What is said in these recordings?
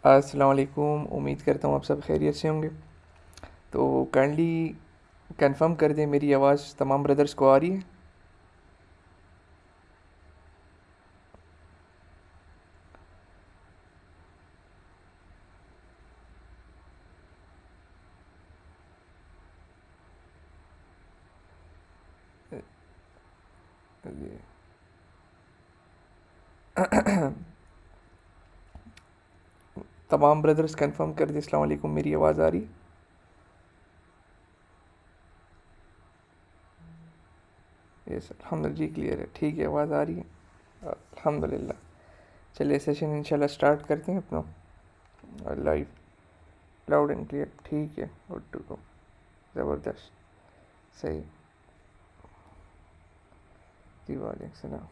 अस्सलाम वालेकुम। उम्मीद करता हूँ आप सब खैरियत से होंगे। तो काइंडली कंफर्म कर दें मेरी आवाज़ तमाम ब्रदर्स को आ रही है। तमाम ब्रदर्स कंफर्म कर दें अस्सलाम वालेकुम, मेरी आवाज़ आ रही है। यस अल्हम्दुलिल्लाह जी, क्लियर है, ठीक है, आवाज़ आ रही है अल्हम्दुलिल्लाह। चलिए सेशन इंशाल्लाह स्टार्ट करते हैं अपना लाइव, लाउड एंड क्लियर, ठीक है, गुड टू गो, ज़बरदस्त, सही। जी वालेकुम सलाम।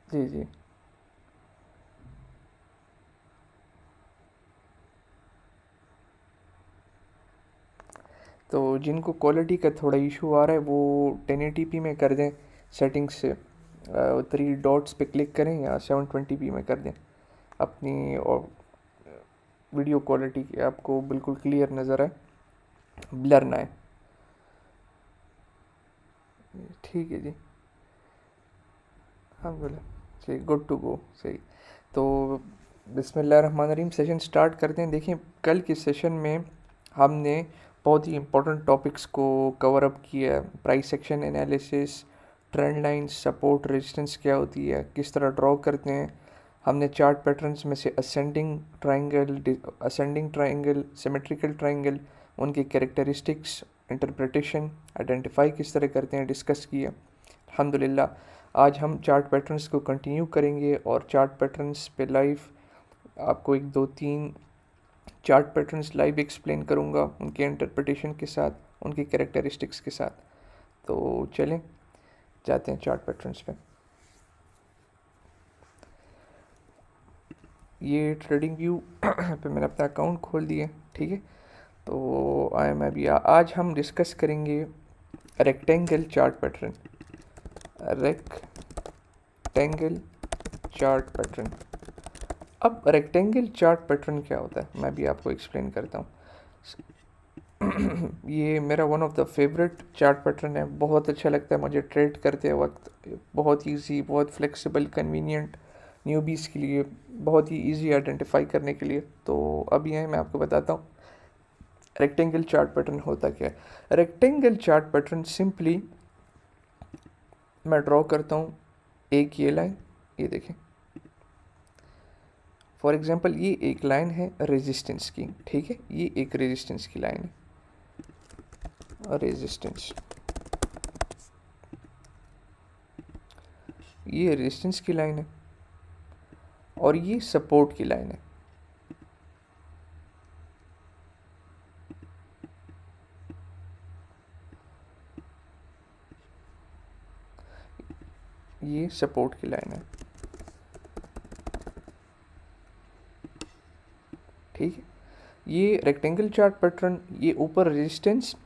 जी जी। तो जिनको क्वालिटी का थोड़ा इशू आ रहा है वो 1080p में कर दें सेटिंग्स से, 3 डॉट्स पे क्लिक करें या 720p में कर दें अपनी, और वीडियो क्वालिटी आपको बिल्कुल क्लियर नज़र आए, ब्लर ना आए। ठीक है जी, अल्हम्दुलिल्लाह, सही, गुड टू गो, सही। तो बिस्मिल्लाहिर्रहमानिर्रहीम, सेशन स्टार्ट करते हैं। देखिए कल के सेशन में हमने बहुत ही इंपॉर्टेंट टॉपिक्स को कवर अप किया है। Price action analysis, trend line, support, resistance क्या होती है, किस तरह ड्रॉ करते हैं। हमने चार्ट पैटर्न्स में से असेंडिंग ट्रायंगल, सिमेट्रिकल ट्रायंगल, उनके कैरेक्टरिस्टिक्स, इंटरप्रिटेशन, आइडेंटिफाई किस तरह करते हैं, डिस्कस किया अल्हम्दुलिल्लाह। आज हम चार्ट पैटर्न्स को कंटिन्यू करेंगे और चार्ट पैटर्न्स पे लाइव आपको 1 2 3 चार्ट पैटर्न्स लाइव एक्सप्लेन करूँगा उनके इंटरप्रिटेशन के साथ, उनके कैरेक्टरिस्टिक्स के साथ। तो चलें जाते हैं चार्ट पैटर्न्स पे। ये ट्रेडिंग व्यू पे मैंने अपना अकाउंट खोल दिया, ठीक है। तो आज हम डिस्कस करेंगे rectangle chart pattern, rectangle chart pattern. अब रेक्टेंगल चार्ट पैटर्न क्या होता है मैं भी आपको एक्सप्लेन करता हूँ। ये मेरा one of the favourite chart pattern है, बहुत अच्छा लगता है मुझे ट्रेड करते वक्त, बहुत ईजी, बहुत फ्लेक्सिबल, कन्वीनियंट, न्यूबीज़ के लिए बहुत ही इजी आइडेंटिफाई करने के लिए। तो अभी है मैं आपको बताता हूँ रेक्टेंगल चार्ट पैटर्न होता क्या है। रेक्टेंगल चार्ट पैटर्न सिंपली मैं ड्रॉ करता हूँ एक ये लाइन, ये देखें फॉर एग्जांपल, ये एक लाइन है रेजिस्टेंस की, ठीक है, ये एक रेजिस्टेंस की लाइन है, रेजिस्टेंस, ये रेजिस्टेंस की लाइन है और ये सपोर्ट की लाइन है। ये सपोर्ट की लाइन है, ठीक है। ये रेक्टेंगल चार्ट पैटर्न, ये ऊपर रेजिस्टेंस,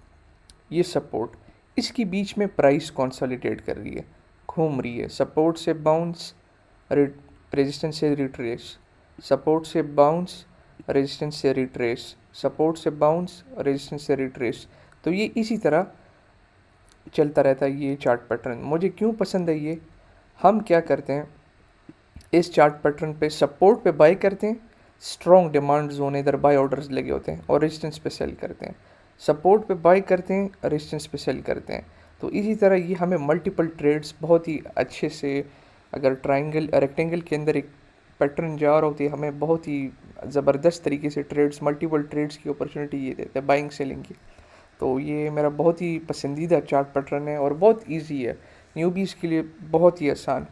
ये सपोर्ट, इसके बीच में प्राइस कंसोलिडेट कर रही है, घूम रही है, सपोर्ट से बाउंस, रेजिस्टेंस से रिट्रेस, सपोर्ट से बाउंस, रेजिस्टेंस से रिट्रेस, सपोर्ट से बाउंस, रेजिस्टेंस से रिट्रेस। तो ये इसी तरह चलता रहता है ये चार्ट पैटर्न। मुझे क्यों पसंद है ये, हम क्या करते हैं इस चार्ट पैटर्न पे, सपोर्ट पे बाय करते हैं, स्ट्रॉन्ग डिमांड जोन इधर बाय ऑर्डर्स लगे होते हैं, और रेजिस्टेंस पे सेल करते हैं, सपोर्ट पे बाय करते हैं, रेजिस्टेंस पे सेल करते हैं। तो इसी तरह ये हमें मल्टीपल ट्रेड्स बहुत ही अच्छे से, अगर ट्रायंगल रेक्टेंगल के अंदर एक पैटर्न जा रहा होती है, हमें बहुत ही ज़बरदस्त तरीके से ट्रेड्स, मल्टीपल ट्रेड्स की अपॉर्चुनिटी ये देते हैं, बाइंग सेलिंग की। तो ये मेरा बहुत ही पसंदीदा चार्ट पैटर्न है और बहुत इजी है, न्यूबीज़ के लिए बहुत ही आसान।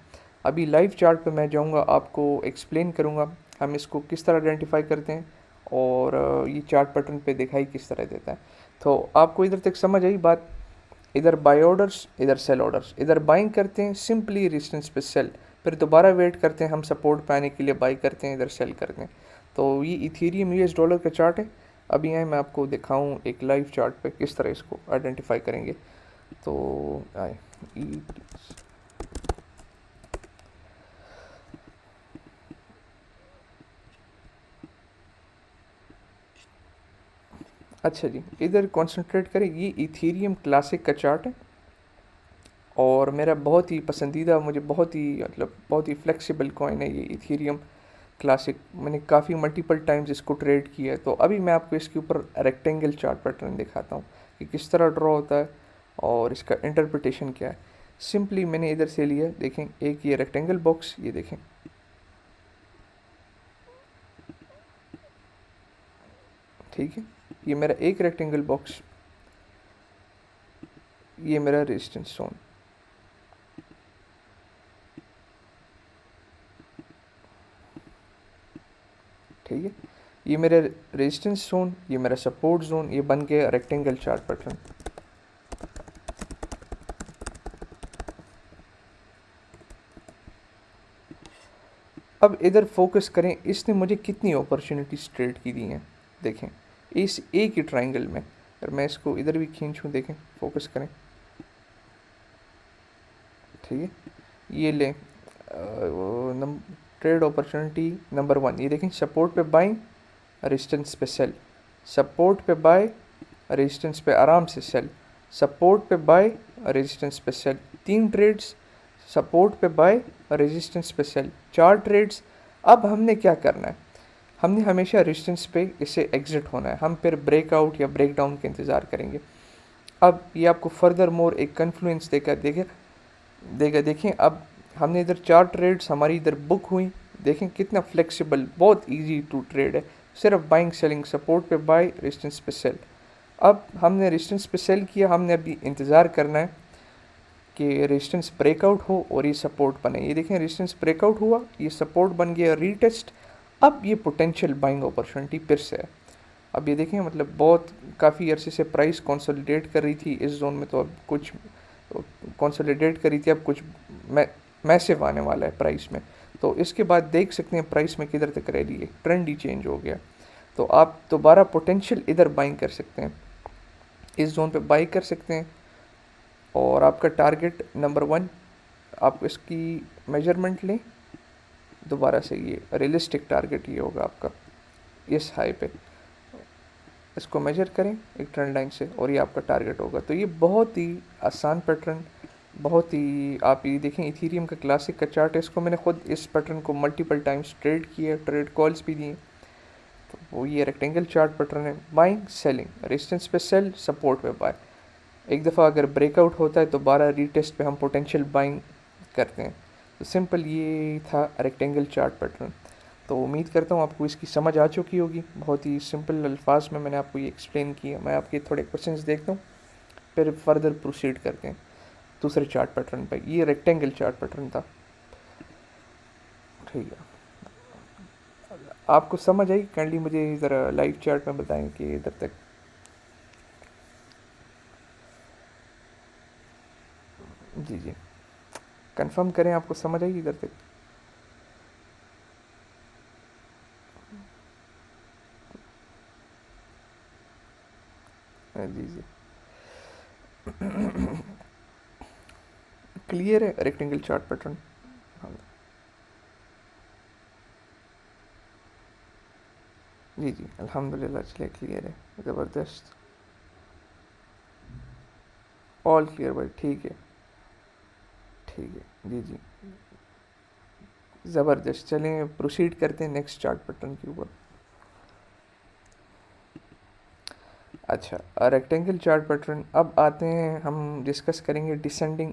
अभी लाइव चार्ट पे मैं जाऊंगा, आपको एक्सप्लेन करूंगा हम इसको किस तरह आइडेंटिफाई करते हैं और ये चार्ट पैटर्न पे दिखाई किस तरह देता है। तो आपको इधर तक समझ आई बात, इधर बाय ऑर्डर्स, इधर सेल ऑर्डर्स, इधर बाइंग करते हैं सिंपली रेजिस्टेंस पे सेल, फिर दोबारा वेट करते हैं हम सपोर्ट पे आने के लिए, बाई करते हैं, इधर सेल करते हैं। तो ये इथेरियम यूएस डॉलर का चार्ट है। अभी आए मैं आपको दिखाऊं एक लाइव चार्ट पे किस तरह इसको आइडेंटिफाई करेंगे। तो आए अच्छा जी, इधर कंसंट्रेट करें। ये इथेरियम क्लासिक का चार्ट है और मेरा बहुत ही पसंदीदा, मुझे बहुत ही मतलब बहुत ही फ्लेक्सिबल कॉइन है ये इथेरियम क्लासिक। मैंने काफ़ी मल्टीपल टाइम्स इसको ट्रेड किया है। तो अभी मैं आपको इसके ऊपर रेक्टेंगल चार्ट पैटर्न दिखाता हूँ कि किस तरह ड्रॉ होता है और इसका इंटरप्रिटेशन क्या है। सिंपली मैंने इधर से लिया, देखें एक ये रेक्टेंगल बॉक्स, ये देखें, ठीक है, ये मेरा एक रेक्टेंगल बॉक्स, ये मेरा रेजिस्टेंस जोन, ठीक है, ये मेरा रेजिस्टेंस जोन, ये मेरा सपोर्ट जोन, ये बन गया रेक्टेंगल चार्ट पैटर्न। अब इधर फोकस करें, इसने मुझे कितनी अपॉर्चुनिटीज ट्रेड की दी हैं। देखें इस एक ही ट्राइंगल में, अगर मैं इसको इधर भी खींचूं, देखें फोकस करें, ठीक है, ये लें ट्रेड अपॉर्चुनिटी नंबर 1, ये देखें सपोर्ट पे बाइंग, रेजिस्टेंस पे सेल, सपोर्ट पे बाय, रेजिस्टेंस पे आराम से सेल, सपोर्ट पे बाय, रेजिस्टेंस पे सेल, 3 ट्रेड्स, सपोर्ट पे बाय, रेजिस्टेंस पे सेल, 4 ट्रेड्स। अब हमने क्या करना है, हमने हमेशा रेजिस्टेंस पे इसे एग्जिट होना है, हम फिर ब्रेकआउट या ब्रेकडाउन का इंतज़ार करेंगे। अब ये आपको फर्दर मोर एक कन्फ्लुएंस देकर देगा। देखें अब हमने इधर 4 ट्रेड्स हमारी इधर बुक हुई, देखें कितना फ्लेक्सिबल, बहुत इजी टू ट्रेड है, सिर्फ बाइंग सेलिंग, सपोर्ट पे बाय, रेजिस्टेंस पे सेल। अब हमने रेजिस्टेंस पे सेल किया, हमने अभी इंतज़ार करना है कि रेजिस्टेंस ब्रेकआउट हो और ये सपोर्ट बने। ये देखें रेजिस्टेंस ब्रेकआउट हुआ, ये सपोर्ट बन गया, रीटेस्ट। अब ये पोटेंशियल बाइंग अपॉर्चुनिटी फिर से है। अब ये देखें मतलब बहुत काफ़ी अरसे से प्राइस कंसोलिडेट कर रही थी इस जोन में, तो अब कुछ कंसोलिडेट करी थी, अब कुछ मैसिव आने वाला है प्राइस में। तो इसके बाद देख सकते हैं प्राइस में किधर तक रैली है, ट्रेंड ही चेंज हो गया। तो आप दोबारा पोटेंशियल इधर बाइंग कर सकते हैं, इस जोन पे बाई कर सकते हैं। और आपका टारगेट नंबर 1, आप इसकी मेजरमेंट लें दोबारा से, ये रियलिस्टिक टारगेट ये होगा आपका इस हाई पे, इसको मेजर करें एक ट्रेंड लाइन से और ये आपका टारगेट होगा। तो ये बहुत ही आसान पैटर्न, बहुत ही, आप ये देखें इथेरियम का क्लासिक का चार्ट है, इसको मैंने खुद इस पैटर्न को मल्टीपल टाइम्स ट्रेड किया, ट्रेड कॉल्स भी दिए। तो वो ये रेक्टेंगल चार्ट पैटर्न है, बाइंग सेलिंग, रेजिस्टेंस पे सेल, सपोर्ट पे बाय। एक दफ़ा अगर ब्रेकआउट होता है तो 12 रीटेस्ट पे हम पोटेंशियल बाइंग करते हैं। तो सिंपल ये था रेक्टेंगल चार्ट पैटर्न। तो उम्मीद करता हूँ आपको इसकी समझ आ चुकी होगी, बहुत ही सिंपल अल्फाज में मैंने आपको ये एक्सप्लेन किया। मैं आपके थोड़े क्वेश्चंस देखता हूँ, फिर फर्दर प्रोसीड करते हैं दूसरे चार्ट पैटर्न पे। ये रेक्टेंगल चार्ट पैटर्न था, ठीक है। आपको समझ आई काइंडली मुझे ज़रा लाइव चार्ट में बताएं कि इधर तक। जी जी, कंफर्म करें आपको समझ आई इधर तक। जी जी, क्लियर है रेक्टेंगल चार्ट पैटर्न। हाँ जी जी, अल्हम्दुलिल्लाह, चलिए क्लियर है, ज़बरदस्त, ऑल क्लियर भाई, ठीक है, ठीक है, जी जी, ज़बरदस्त। चलें प्रोसीड करते हैं नेक्स्ट चार्ट पैटर्न के ऊपर। अच्छा, रेक्टेंगल चार्ट पैटर्न, अब आते हैं, हम डिस्कस करेंगे डिसेंडिंग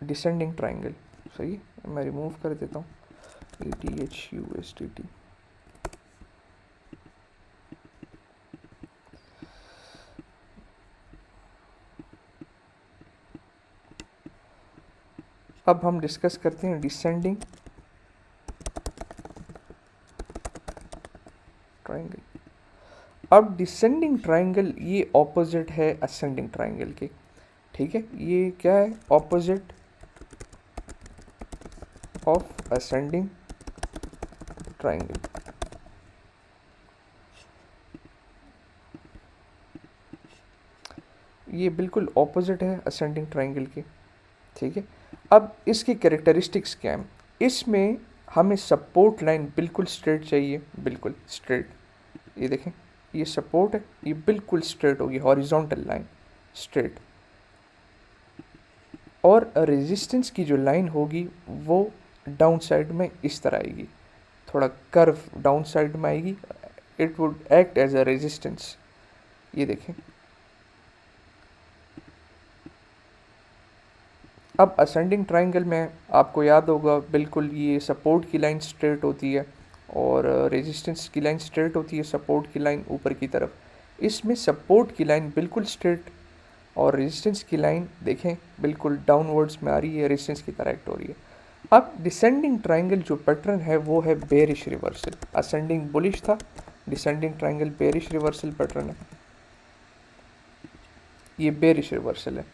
डिसेंडिंग ट्राइंगल। सही, मैं रिमूव कर देता हूँ ATHUSDT। अब हम डिस्कस करते हैं डिसेंडिंग ट्राइंगल। अब डिसेंडिंग ट्राइंगल ये ऑपोजिट है असेंडिंग ट्राइंगल के, ठीक है। ये क्या है, ऑपोजिट ऑफ असेंडिंग ट्राइंगल। ये बिल्कुल ऑपोजिट है असेंडिंग ट्राइंगल के, ठीक है। अब इसकी कैरेक्टरिस्टिक्स क्या हैं? इसमें हमें सपोर्ट लाइन बिल्कुल स्ट्रेट चाहिए, बिल्कुल स्ट्रेट। ये देखें, ये सपोर्ट है, ये बिल्कुल स्ट्रेट होगी, हॉरिजॉन्टल लाइन स्ट्रेट। और रेजिस्टेंस की जो लाइन होगी वो डाउन साइड में इस तरह आएगी, थोड़ा कर्व डाउन साइड में आएगी। It would act as a resistance. ये देखें। अब असेंडिंग ट्राइंगल में आपको याद होगा बिल्कुल ये सपोर्ट की लाइन स्ट्रेट होती है और रेजिस्टेंस की लाइन स्ट्रेट होती है, सपोर्ट की लाइन ऊपर की तरफ। इसमें सपोर्ट की लाइन बिल्कुल स्ट्रेट और रेजिस्टेंस की लाइन देखें बिल्कुल डाउनवर्ड्स में आ रही है, रेजिस्टेंस की तरह एक्ट हो रही है। अब डिसेंडिंग ट्राइंगल जो पैटर्न है वो है बेरिश रिवर्सल। असेंडिंग बुलिश था, descending triangle bearish reversal pattern है। ये बेरिश रिवर्सल है।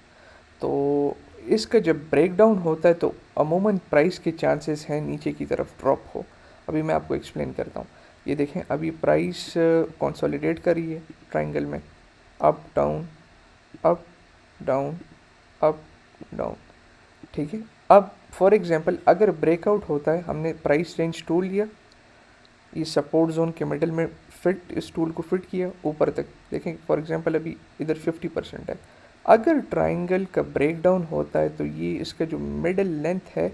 तो इसका जब ब्रेक डाउन होता है तो अमूमन प्राइस के चांसेस हैं नीचे की तरफ ड्रॉप हो। अभी मैं आपको एक्सप्लेन करता हूँ। ये देखें, अभी प्राइस कंसोलिडेट कर रही है ट्राइंगल में, up down up down up down, ठीक है। अब फॉर एग्जांपल अगर ब्रेकआउट होता है, हमने प्राइस रेंज टूल लिया, ये सपोर्ट जोन के मिडल में फिट, इस टूल को फिट किया ऊपर तक, देखें फॉर एग्जांपल अभी इधर 50% है। अगर ट्राइंगल का ब्रेक डाउन होता है तो ये इसका जो मिडल लेंथ है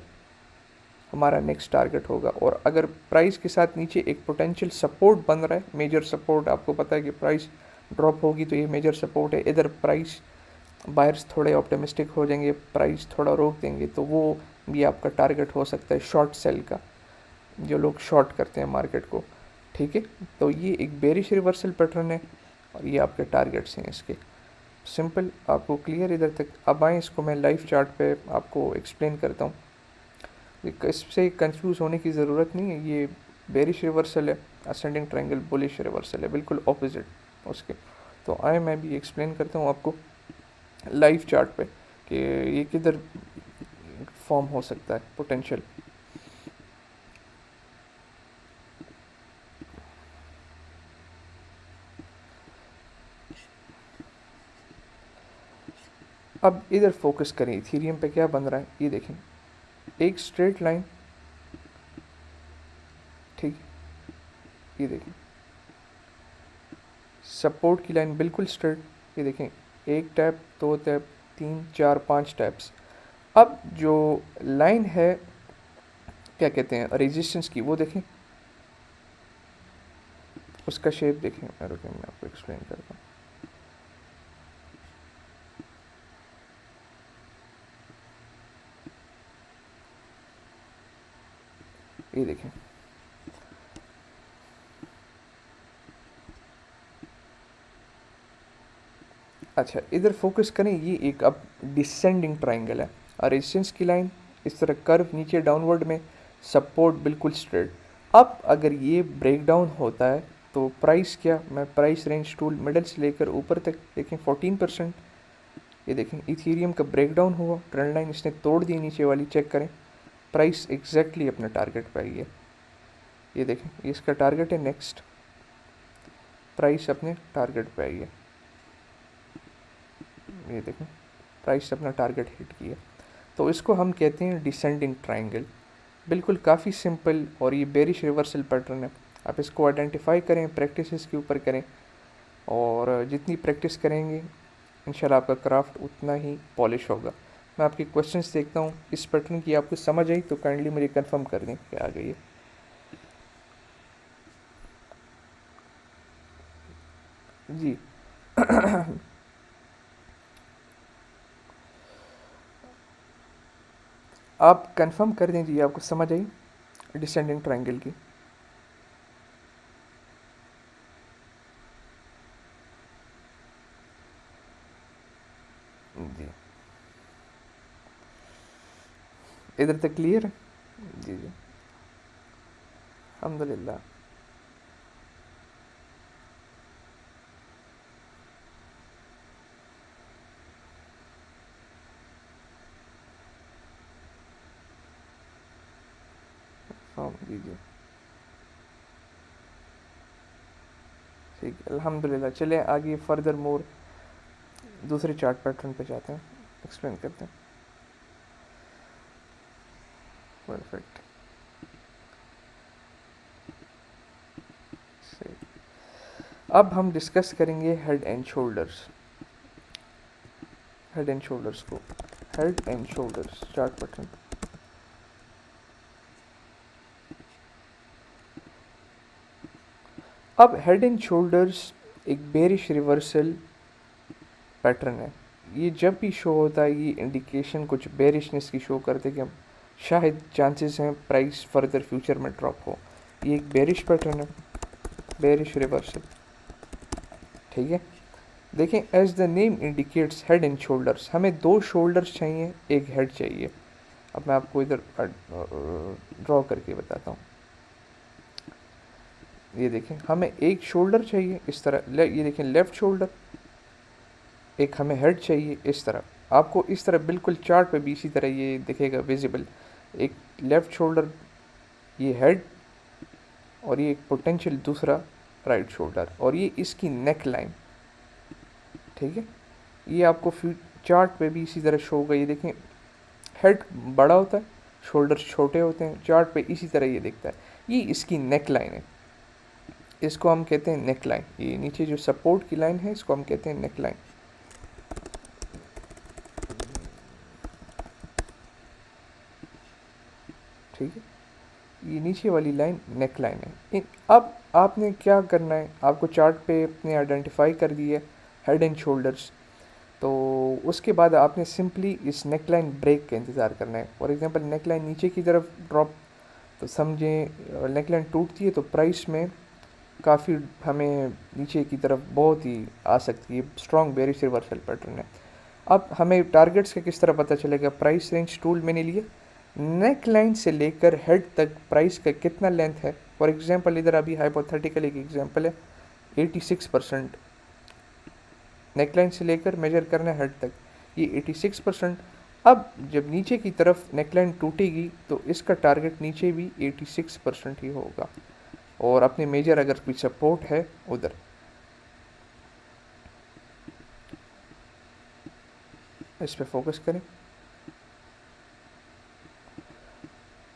हमारा नेक्स्ट टारगेट होगा। और अगर प्राइस के साथ नीचे एक पोटेंशियल सपोर्ट बन रहा है, मेजर सपोर्ट, आपको पता है कि प्राइस ड्रॉप होगी तो ये मेजर सपोर्ट है, इधर प्राइस बायर्स थोड़े ऑप्टिमिस्टिक हो जाएंगे, प्राइस थोड़ा रोक देंगे, तो वो भी आपका टारगेट हो सकता है शॉर्ट सेल का, जो लोग शॉर्ट करते हैं मार्केट को, ठीक है। तो ये एक बेरिश रिवर्सल पैटर्न है और ये आपके टारगेट्स हैं इसके। सिंपल, आपको क्लियर इधर तक? अब आए इसको मैं लाइव चार्ट पे आपको एक्सप्लेन करता हूँ। इससे कंफ्यूज होने की ज़रूरत नहीं है, ये बेरिश रिवर्सल है, असेंडिंग ट्रायंगल बुलिश रिवर्सल है, बिल्कुल ऑपोजिट उसके। तो आए मैं भी एक्सप्लेन करता हूँ आपको लाइव चार्ट पे कि ये किधर फॉर्म हो सकता है पोटेंशियल। अब इधर फोकस करें, इथीरियम पे क्या बन रहा है, ये देखें, एक स्ट्रेट लाइन, ठीक, ये देखें सपोर्ट की लाइन बिल्कुल स्ट्रेट, ये देखें एक टैप, दो टैप, तीन चार पांच टैप्स। अब जो लाइन है क्या कहते हैं रेजिस्टेंस की, वो देखें, उसका शेप देखें। रुकें मैं आपको एक्सप्लेन करता हूँ। ये देखें, अच्छा इधर फोकस करें, ये एक अब डिसेंडिंग ट्राइंगल है और रेजिस्टेंस की लाइन इस तरह कर्व नीचे डाउनवर्ड में, सपोर्ट बिल्कुल स्ट्रेट। अब अगर ये ब्रेक डाउन होता है तो प्राइस क्या, मैं प्राइस रेंज टूल मिडल से लेकर ऊपर तक देखें 14%। ये देखें इथीरियम का ब्रेक डाउन हुआ, ट्रेंड लाइन इसने तोड़ दी नीचे वाली, चेक करें प्राइस एग्जैक्टली अपने टारगेट पे आई है। ये देखें, ये इसका टारगेट है, नेक्स्ट प्राइस अपने टारगेट पे आई है। ये देखें प्राइस अपना टारगेट हिट किया, तो इसको हम कहते हैं डिसेंडिंग ट्रायंगल। बिल्कुल काफ़ी सिंपल, और ये बेरिश रिवर्सल पैटर्न है। आप इसको आइडेंटिफाई करें, प्रैक्टिसेस के ऊपर करें, और जितनी प्रैक्टिस करेंगे इंशाल्लाह आपका क्राफ्ट उतना ही पॉलिश होगा। मैं आपके क्वेश्चंस देखता हूँ, इस पैटर्न की आपको समझ आई तो काइंडली मुझे कंफर्म कर दें कि आ गई है। जी आप कंफर्म कर दें जी, आपको समझ आई डिसेंडिंग ट्रायंगल की? जी, इधर तक क्लियर है? जी जी, अल्हम्दुलिल्लाह। हाँ जी जी। ठीक है, अल्हम्दुलिल्लाह। चले आगे फर्दर मोर दूसरे चार्ट पैटर्न पे जाते हैं, एक्सप्लेन करते हैं। परफेक्ट, सही। अब हम डिस्कस करेंगे head and shoulders, head and shoulders को, head and shoulders chart pattern. अब हेड एंड शोल्डर्स एक बेरिश रिवर्सल पैटर्न है। ये जब भी शो होता है ये इंडिकेशन कुछ बेरिशनेस की शो करते हैं कि हम शायद चांसेस हैं प्राइस फर्दर फ्यूचर में ड्रॉप हो। ये एक बेरिश पैटर्न है, बेरिश रिवर्सल। ठीक है, देखें as the name indicates head and shoulders, हमें दो शोल्डर्स चाहिए, एक हेड चाहिए। अब मैं आपको इधर ड्रॉ करके बताता हूँ। ये देखें, हमें एक शोल्डर चाहिए इस तरह, ये देखें लेफ्ट शोल्डर, एक हमें हेड चाहिए इस तरह। आपको इस तरह बिल्कुल चार्ट पे भी इसी तरह ये दिखेगा विजिबल, एक लेफ्ट शोल्डर, ये हेड, और ये एक पोटेंशियल दूसरा राइट शोल्डर, और ये इसकी नेक लाइन। ठीक है, ये आपको चार्ट पे भी इसी तरह शो होगा। ये देखें हेड बड़ा होता है, शोल्डर छोटे होते हैं, चार्ट पे इसी तरह ये दिखता है। ये इसकी नेक लाइन है, इसको हम कहते हैं नेक लाइन। ये नीचे जो सपोर्ट की लाइन है इसको हम कहते हैं नेक लाइन। ठीक है, ये नीचे वाली लाइन नेक लाइन है। अब आपने क्या करना है, आपको चार्ट पे अपने आइडेंटिफाई कर दिए हेड एंड शोल्डर्स, तो उसके बाद आपने सिंपली इस नेक लाइन ब्रेक का इंतज़ार करना है। फॉर एग्जांपल नेक लाइन नीचे की तरफ ड्रॉप, तो समझें नेक लाइन टूटती है तो प्राइस में काफ़ी हमें नीचे की तरफ बहुत ही आ सकती है, स्ट्रॉन्ग बेरिश रिवर्सल पैटर्न है। अब हमें टारगेट्स का किस तरह पता चलेगा, प्राइस रेंज टूल मैंने लिए, नेक लाइन से लेकर हेड तक प्राइस का कितना लेंथ है। फॉर एग्जांपल इधर अभी हाइपोथेटिकल एक एग्जांपल है, 86% नेक लाइन से लेकर मेजर करना है हेड तक, ये 86%। अब जब नीचे की तरफ नेक लाइन टूटेगी तो इसका टारगेट नीचे भी 86% ही होगा, और अपने मेजर अगर कोई सपोर्ट है उधर। इस पे फोकस करें।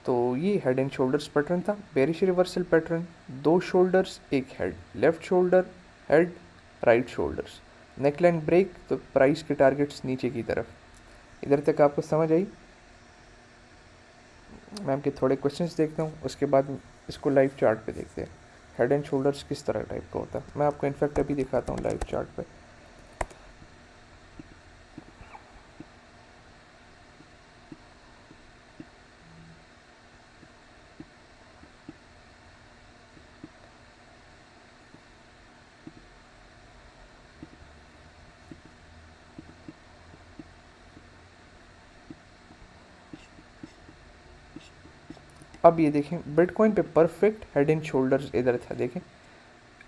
तो ये हेड एंड शोल्डर्स पैटर्न था, बेरिश रिवर्सल पैटर्न, दो शोल्डर्स एक head, left shoulder head right shoulders, neckline break, तो प्राइस के टारगेट्स नीचे की तरफ। इधर तक आपको समझ आई? मैं आपके थोड़े क्वेश्चंस देखता हूँ, उसके बाद इसको लाइव चार्ट पे देखते हैं हेड एंड शोल्डर्स किस तरह टाइप का होता है। मैं आपको इनफैक्ट अभी दिखाता हूँ लाइव चार्ट पे। अब ये देखें बिटकॉइन पे परफेक्ट हेड एंड शोल्डर्स इधर था, देखें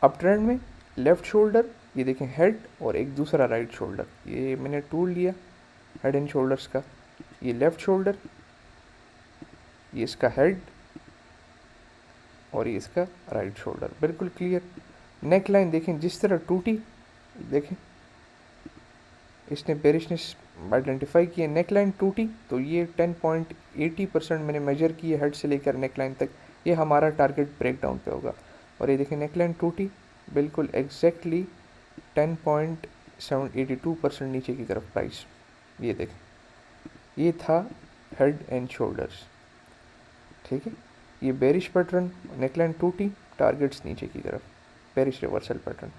अप ट्रेंड में लेफ्ट शोल्डर, ये देखें हेड, और एक दूसरा राइट शोल्डर। ये मैंने टूल लिया हेड एंड शोल्डर्स का, ये लेफ्ट शोल्डर, ये इसका हेड, और ये इसका राइट शोल्डर, बिल्कुल क्लियर। नेक लाइन देखें जिस तरह टूटी, देखें इसने बेरिशनेस आइडेंटिफाई किया, नेक लाइन टूटी तो ये 10.80% मैंने मेजर किया हेड से लेकर नेक लाइन तक, ये हमारा टारगेट ब्रेक डाउन पे होगा। और ये देखें नेक लाइन टूटी बिल्कुल एग्जैक्टली 10.82% नीचे की तरफ प्राइस, ये देखें ये था हेड एंड शोल्डर्स। ठीक है, ये बेरिश पैटर्न, नेक लाइन टूटी, टारगेट्स नीचे की तरफ, बेरिश रिवर्सल पैटर्न।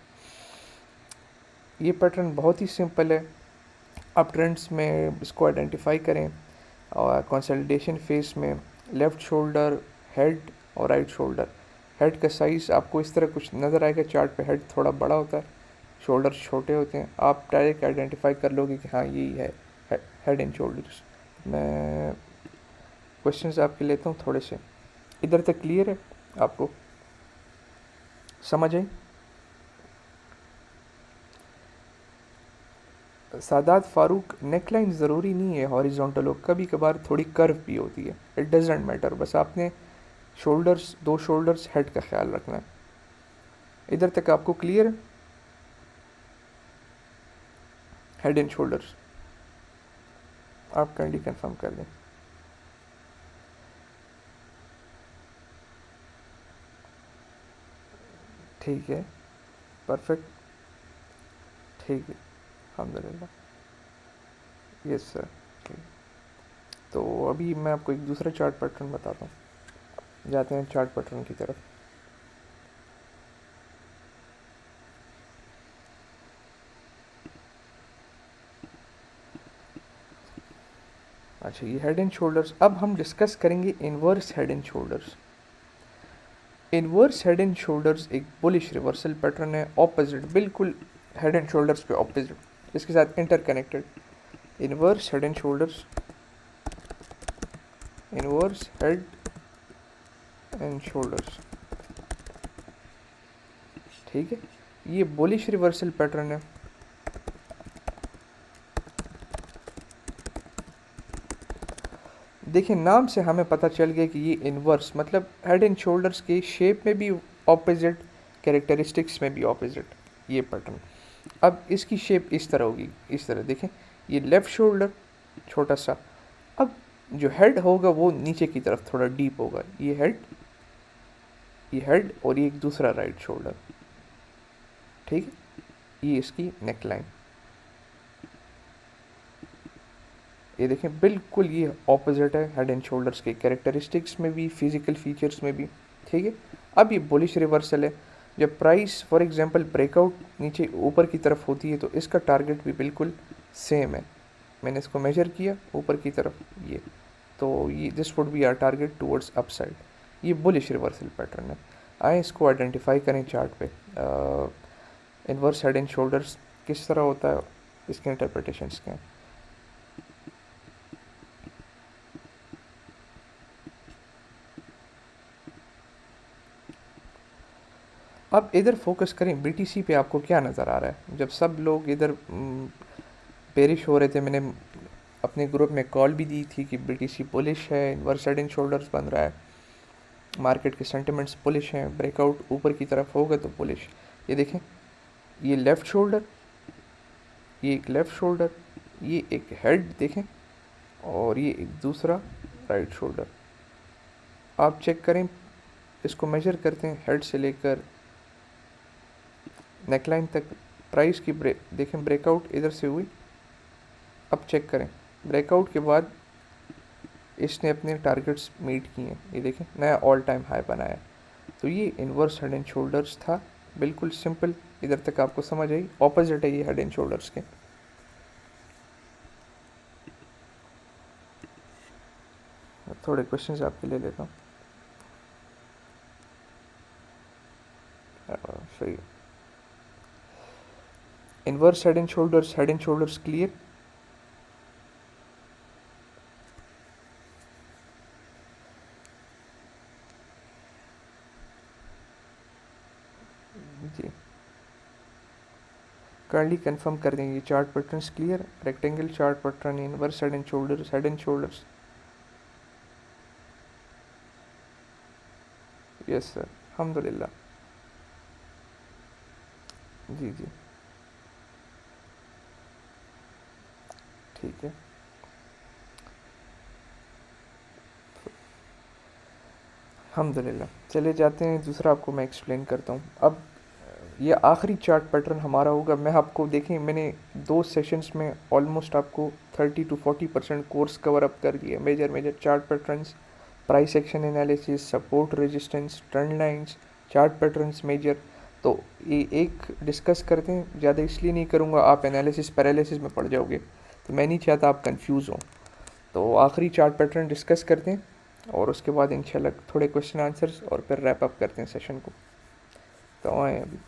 ये पैटर्न बहुत ही सिंपल है, आप ट्रेंड्स में इसको आइडेंटिफाई करें, और कंसोलिडेशन फेस में लेफ़्ट शोल्डर हेड और राइट शोल्डर। हेड का साइज़ आपको इस तरह कुछ नज़र आएगा चार्ट पे, हेड थोड़ा बड़ा होता है, शोल्डर छोटे होते हैं, आप डायरेक्ट आइडेंटिफाई कर लोगे कि हाँ यही है हेड एंड शोल्डर्स। मैं क्वेश्चंस आपके लेता हूँ थोड़े से, इधर तक क्लियर है, आपको समझ आई? सादात फारूक, नेकलाइन ज़रूरी नहीं है हॉरिजॉन्टल हो, कभी कभार थोड़ी कर्व भी होती है, इट डजेंट मैटर, बस आपने शोल्डर्स, दो शोल्डर्स हेड का ख्याल रखना है। इधर तक आपको क्लियर है? हेड एंड शोल्डर्स आप काइंडली कंफर्म कर दें। ठीक है, परफेक्ट, ठीक है, अल्हम्दुलिल्लाह, यस सर। ठीक, तो अभी मैं आपको एक दूसरा चार्ट पैटर्न बताता हूँ, जाते हैं चार्ट पैटर्न की तरफ। अच्छा, ये हेड एंड शोल्डर्स। अब हम डिस्कस करेंगे inverse head and shoulders. Inverse head and shoulders एक बुलिश रिवर्सल पैटर्न है, ऑपोजिट, बिल्कुल हेड एंड शोल्डर्स के ऑपोजिट, इसके साथ interconnected. Inverse head and shoulders, inverse head and shoulders, ठीक है, ये बुलिश रिवर्सल पैटर्न है। देखिए नाम से हमें पता चल गया कि ये इन्वर्स मतलब हेड एंड शोल्डर्स के शेप में भी ऑपोजिट, कैरेक्टरिस्टिक्स में भी ऑपोजिट, ये पैटर्न। अब इसकी शेप इस तरह होगी, इस तरह देखें, ये लेफ़्ट शोल्डर छोटा सा, अब जो हेड होगा वो नीचे की तरफ थोड़ा डीप होगा, ये हेड, ये हेड, और ये एक दूसरा राइट शोल्डर, ठीक है, ये इसकी नेक लाइन, ये देखें बिल्कुल ये ऑपोजिट है हेड एंड शोल्डर्स के कैरेक्टरिस्टिक्स में भी, फिजिकल फीचर्स में भी, ठीक है। अब ये बुलिश रिवर्सल है, जब प्राइस फॉर एग्जांपल ब्रेकआउट नीचे ऊपर की तरफ होती है तो इसका टारगेट भी बिल्कुल सेम है, मैंने इसको मेजर किया ऊपर की तरफ, ये तो ये this would be our target towards upside, ये बुलिश रिवर्सल पैटर्न है। आए इसको आइडेंटिफाई करें चार्ट पे, इन्वर्स हेड एंड शोल्डर्स किस तरह होता है, इसके इंटरप्रिटेशंस क्या हैं। अब इधर फोकस करें बीटीसी पे, आपको क्या नज़र आ रहा है? जब सब लोग इधर बेरिश हो रहे थे, मैंने अपने ग्रुप में कॉल भी दी थी कि बीटीसी बुलिश है, इन्वर्स हेड एंड शोल्डर्स बन रहा है, मार्केट के सेंटिमेंट्स बुलिश हैं, ब्रेकआउट ऊपर की तरफ होगा तो बुलिश। ये देखें, ये लेफ़्ट शोल्डर, ये एक लेफ़्ट शोल्डर, ये एक हेड देखें, और ये एक दूसरा राइट शोल्डर। आप चेक करें, इसको मेजर करते हैं हेड से लेकर नेकलाइन तक, प्राइस की देखें ब्रेकआउट इधर से हुई, अब चेक करें ब्रेकआउट के बाद इसने अपने टारगेट्स मीट किए, ये देखें नया ऑल टाइम हाई बनाया, तो ये इन्वर्स हेड एंड शोल्डर्स था, बिल्कुल सिंपल, इधर तक आपको समझ आई, ऑपोजिट है ये हेड एंड शोल्डर्स के। थोड़े क्वेश्चंस आपके ले लेता हूँ, सही, inverse head and shoulders clear? जी, काइंडली कंफर्म कर दें, ये chart patterns clear, rectangle chart pattern, inverse head and shoulders, head and shoulders, yes sir, अल्हम्दुलिल्लाह, जी जी, ठीक है, अल्हम्दुलिल्लाह। चले जाते हैं, दूसरा आपको मैं एक्सप्लेन करता हूँ। अब ये आखिरी चार्ट पैटर्न हमारा होगा, मैं आपको देखें मैंने 2 सेशंस में ऑलमोस्ट आपको 30 to 40% कोर्स कवर अप कर दिया, major major chart patterns, price action analysis, support resistance, trend lines, chart patterns major, तो ये एक डिस्कस करते हैं, ज़्यादा इसलिए नहीं करूँगा आप एनालिसिस पैरालिसिस में पड़ जाओगे, तो मैं नहीं चाहता आप कंफ्यूज हों, तो आखिरी चार्ट पैटर्न डिस्कस करते हैं और उसके बाद इंशाल्लाह थोड़े क्वेश्चन आंसर्स और फिर रैप अप करते हैं सेशन को। तो आए अभी,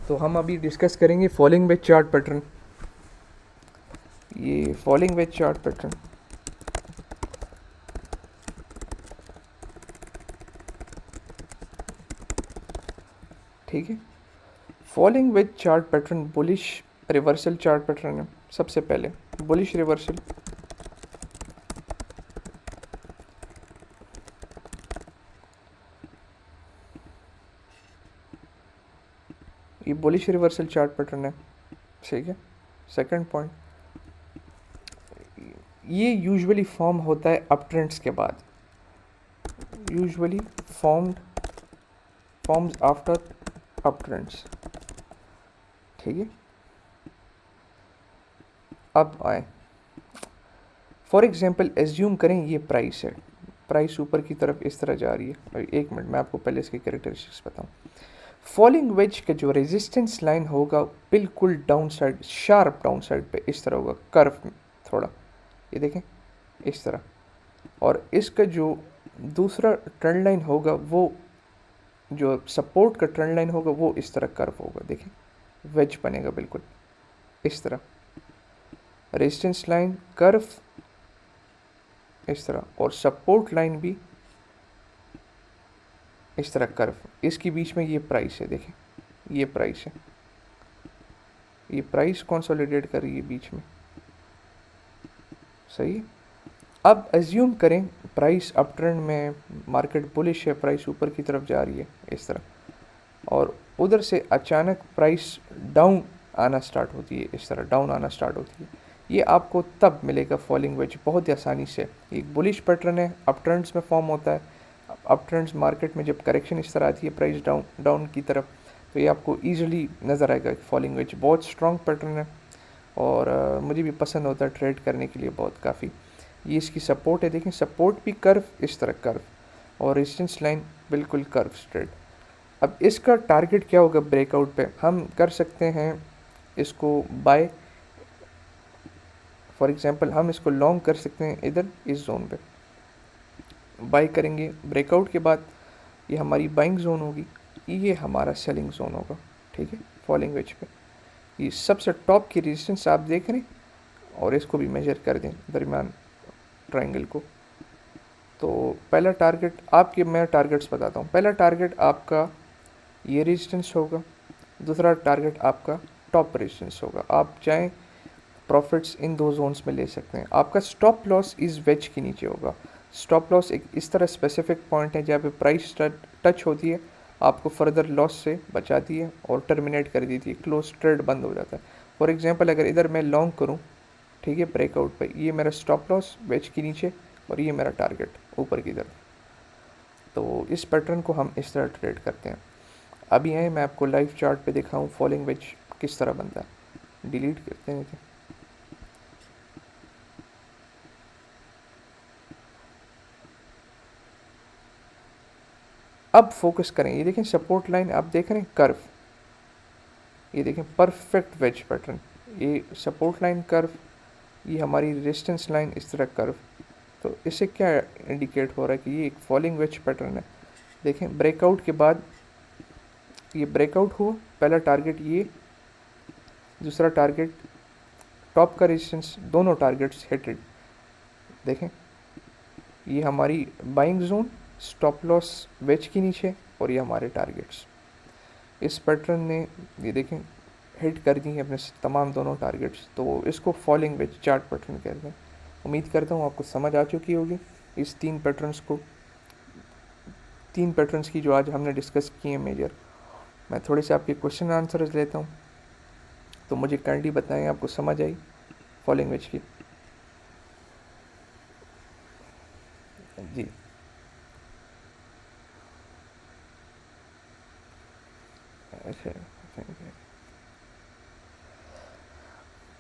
तो हम अभी डिस्कस करेंगे फॉलिंग वेज चार्ट पैटर्न, ये फॉलिंग वेज चार्ट पैटर्न, ठीक है। Falling with chart pattern bullish reversal chart pattern है। सबसे पहले बुलिश रिवर्सल, ये बुलिश रिवर्सल चार्ट पैटर्न है, ठीक है। सेकंड पॉइंट, ये यूजुअली फॉर्म होता है अप ट्रेंड्स के बाद, usually forms after up trends, ठीक है। अब आए, फॉर एग्जांपल एज्यूम करें ये प्राइस है, प्राइस ऊपर की तरफ इस तरह जा रही है। एक मिनट, मैं आपको पहले इसकी कैरेक्टरिस्टिक्स बताऊं। फॉलिंग वेज का जो रेजिस्टेंस लाइन होगा बिल्कुल down side, sharp down side पे इस तरह होगा, कर्व में थोड़ा, ये देखें इस तरह। और इसका जो दूसरा ट्रेंड लाइन होगा, वो जो सपोर्ट का ट्रेंड लाइन होगा वो इस तरह कर्व होगा, देखें वेज बनेगा बिल्कुल इस तरह। रेजिस्टेंस लाइन कर्व इस तरह, और सपोर्ट लाइन भी इस तरह कर्व। इसके बीच में ये प्राइस है, देखें ये प्राइस है, ये प्राइस कंसोलिडेट कर रही है बीच में, सही है। अब एज्यूम करें प्राइस अप ट्रेंड में, मार्केट बुलिश है, प्राइस ऊपर की तरफ जा रही है इस तरह, और उधर से अचानक प्राइस डाउन आना स्टार्ट होती है, इस तरह डाउन आना स्टार्ट होती है। ये आपको तब मिलेगा फॉलिंग वेज बहुत ही आसानी से। एक बुलिश पैटर्न है, अप ट्रेंड्स में फॉर्म होता है। अप ट्रेंड्स मार्केट में जब करेक्शन इस तरह आती है प्राइस डाउन की तरफ, तो ये आपको ईजिली नज़र आएगा। फॉलिंग वेज बहुत स्ट्रॉन्ग पैटर्न है, और मुझे भी पसंद होता है ट्रेड करने के लिए बहुत काफ़ी। ये इसकी सपोर्ट है, देखें सपोर्ट भी कर्व इस तरह कर्व, और रेजिस्टेंस लाइन बिल्कुल कर्व स्ट्रेट। अब इसका टारगेट क्या होगा ब्रेकआउट पे, हम कर सकते हैं इसको बाय, फॉर एग्जांपल हम इसको लॉन्ग कर सकते हैं इधर इस जोन पे, बाय करेंगे ब्रेकआउट के बाद, ये हमारी बाइंग जोन होगी, ये हमारा सेलिंग जोन होगा, ठीक है। फॉलिंग वेज पे ये सबसे टॉप की रेजिस्टेंस आप देख रहे हैं, और इसको भी मेजर कर दें दरमियान ट्रायंगल को। तो पहला टारगेट आपके, मैं टारगेट्स बताता हूँ। पहला टारगेट आपका ये रेजिस्टेंस होगा, दूसरा टारगेट आपका टॉप रेजिस्टेंस होगा। आप चाहें प्रॉफिट्स इन दो जोन्स में ले सकते हैं। आपका स्टॉप लॉस इस वेज के नीचे होगा। स्टॉप लॉस एक इस तरह स्पेसिफिक पॉइंट है जहाँ पे प्राइस टच होती है, आपको फर्दर लॉस से बचाती है और टर्मिनेट कर देती है, क्लोज ट्रेड बंद हो जाता है। फॉर एग्जांपल अगर इधर मैं लॉन्ग करूँ, ठीक है, ब्रेकआउट पे, ये मेरा स्टॉप लॉस वेज के नीचे, और ये मेरा टारगेट ऊपर की तरफ। तो इस पैटर्न को हम इस तरह ट्रेड करते हैं। अभी आए मैं आपको लाइव चार्ट पे दिखाऊँ फॉलिंग वेज किस तरह बनता है। डिलीट करते हैं, अब फोकस करें। ये देखें सपोर्ट लाइन आप देख रहे हैं कर्व, ये देखें परफेक्ट वेज पैटर्न, ये सपोर्ट लाइन कर्व, ये हमारी रेजिस्टेंस लाइन इस तरह कर्व। तो इससे क्या इंडिकेट हो रहा है कि ये एक फॉलिंग वेज पैटर्न है। देखें ब्रेकआउट के बाद ये ब्रेकआउट हुआ, पहला टारगेट ये, दूसरा टारगेट टॉप का रेजिस्टेंस, दोनों टारगेट्स हिटेड। देखें ये हमारी buying zone, stop loss wedge के नीचे, और ये हमारे टारगेट्स। इस पैटर्न ने ये देखें हिट कर दी है अपने तमाम दोनों टारगेट्स। तो इसको फॉलिंग वेज चार्ट पैटर्न कहते हैं। उम्मीद करता हूँ आपको समझ आ चुकी होगी इस तीन पैटर्न्स की जो आज हमने डिस्कस किए हैं मेजर। मैं थोड़े से आपके क्वेश्चन आंसर्स लेता हूँ, तो मुझे काइंडली बताएं आपको समझ आई फॉलिंग वेज की। जी अच्छा,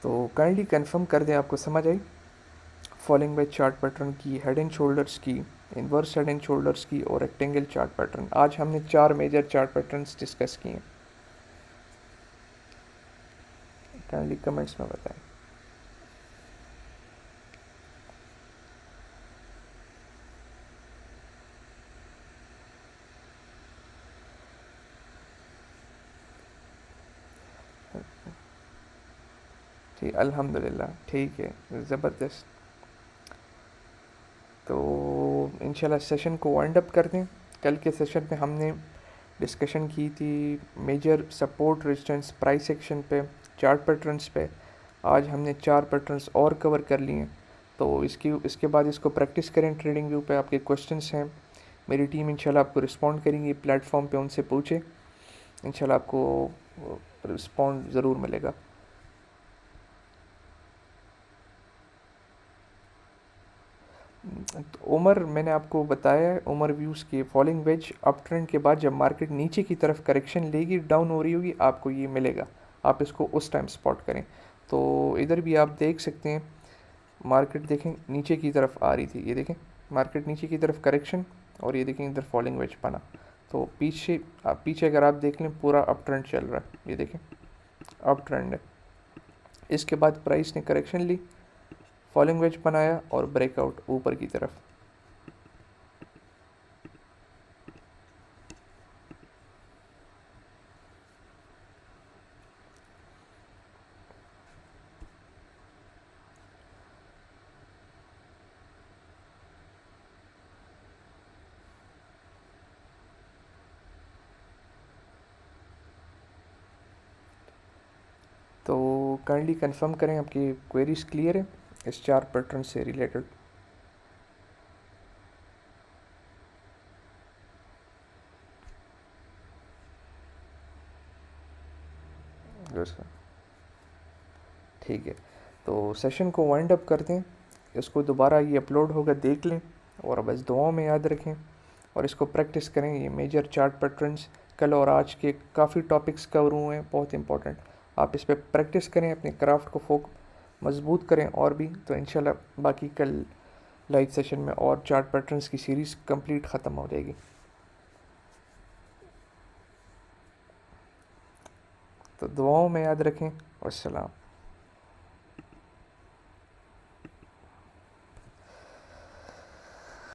तो काइंडली कंफर्म कर दें आपको समझ आई फॉलिंग वेज चार्ट पैटर्न की, हेड एंड शोल्डर्स की, इन्वर्स हेड एंड शोल्डर्स की, और रेक्टेंगल चार्ट पैटर्न। आज हमने 4 मेजर चार्ट पैटर्न्स डिस्कस किए हैं। काइंडली कमेंट्स में बताएं। ठीक, अल्हम्दुलिल्लाह, ठीक है, ज़बरदस्त। तो इंशाल्लाह सेशन को वाइंड अप कर दें। कल के सेशन में हमने डिस्कशन की थी major support resistance price action पे, चार्ट पैटर्न्स पे। आज हमने 4 पैटर्न्स और कवर कर लिए हैं। तो इसके बाद इसको प्रैक्टिस करें। ट्रेडिंग व्यू पे आपके क्वेश्चंस हैं, मेरी टीम इंशाल्लाह आपको रिस्पॉन्ड करेंगी। प्लेटफॉर्म पे उनसे पूछे, इंशाल्लाह आपको रिस्पॉन्ड ज़रूर मिलेगा। तो उमर मैंने आपको बताया है, उमर व्यूज़ के फॉलिंग वेज अप ट्रेंड के बाद जब मार्केट नीचे की तरफ करेक्शन लेगी, डाउन हो रही होगी, आपको ये मिलेगा। आप इसको उस टाइम स्पॉट करें। तो इधर भी आप देख सकते हैं, मार्केट देखें नीचे की तरफ आ रही थी, ये देखें मार्केट नीचे की तरफ करेक्शन, और ये देखें इधर फॉलिंग वेज बना। तो पीछे अगर आप देख लें पूरा अप ट्रेंड चल रहा है, ये देखें अप ट्रेंड है। इसके बाद प्राइस ने करेक्शन ली, फॉलिंग वेज बनाया और ब्रेकआउट ऊपर की तरफ। तो काइंडली कंफर्म करें आपकी क्वेरीज क्लियर है इस 4 पैटर्न से रिलेटेड। सर ठीक है, तो सेशन को वाइंड अप करते हैं। इसको दोबारा ये अपलोड होगा, देख लें और बस दुआओं में याद रखें और इसको प्रैक्टिस करें। ये मेजर चार्ट पैटर्न्स कल और आज के काफ़ी टॉपिक्स कवर हुए हैं, बहुत इंपॉर्टेंट। आप इस पर प्रैक्टिस करें, अपने क्राफ्ट को मजबूत करें और भी, तो इंशाल्लाह बाकी कल लाइव सेशन में और चार्ट पैटर्न्स की सीरीज़ कंप्लीट ख़त्म हो जाएगी। तो दुआओं में याद रखें। अस्सलाम।